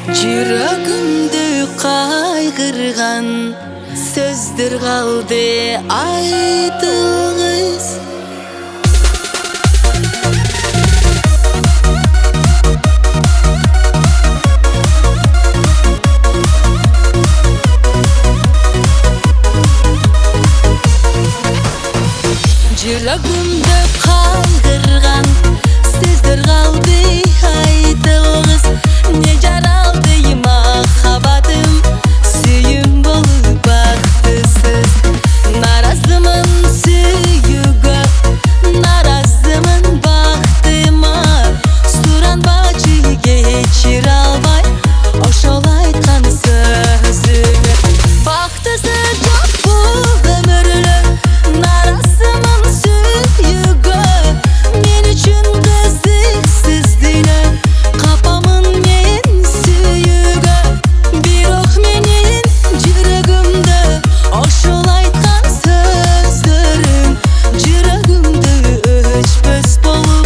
Жүрөгүмдү кайгырган сөздөр калды айтылгыс. Жүрөгүмдү кайгырган сөздөр калды айтылгыс. Не жаралды махаббатым, сүйүм болуп бактысыз. Наразымын сүйүүгө, наразымын бактыма. Суранбачы кечире албай ошол айткан сөзүңө. Бактысыз жок бул өмүрлөр, наразымын сүйүүгө. Мен үчүн кызыксыз дүйнө, капамын мен сүйүүгө. Бирок менин жүрөгүмдө ошол айткан сөздөрүң жүрөгүмдө өчпөс болуп,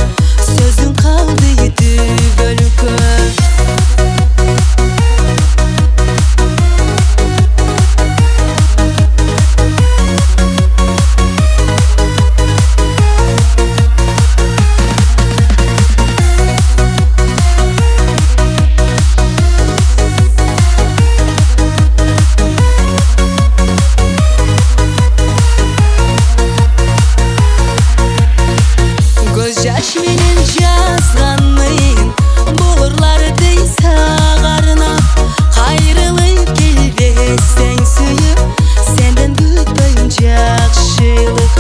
сөзүң калды түбөлүккө. Көз жаш менен жазганмын буурларды сагарына. Кайрылып келбесең сүйүп, сенден күтпөйм жакшылык.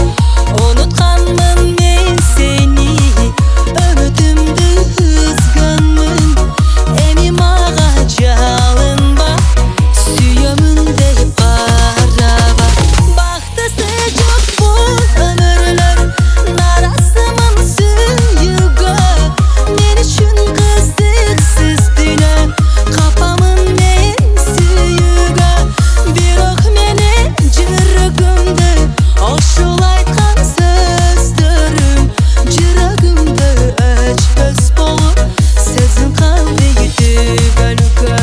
Унутканмын мен сени, үмүтүмдү үзгөнмүн. Эми мага жалынба, сүйөмүн деп караба. Бактысы жок бул өмүрлөр, наразымын сүйүүгө. Мен үчүн кызыксыз дүйнө, капамын мен сүйүүгө. Бирок менин жүрөгүмдө ошол айткан сөздөрүң жүрөгүмдө өчпөс болуп, сөзүң калды түбөлүккө.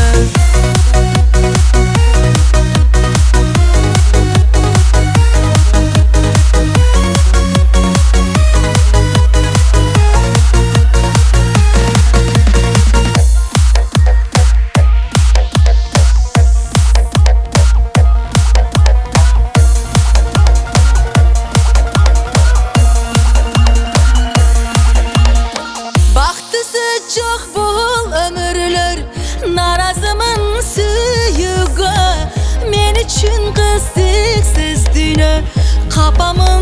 Бактысы жок бул өмүрлөр, наразымын сүйүүгө. Мен үчүн кызыксыз дүйнө, капамын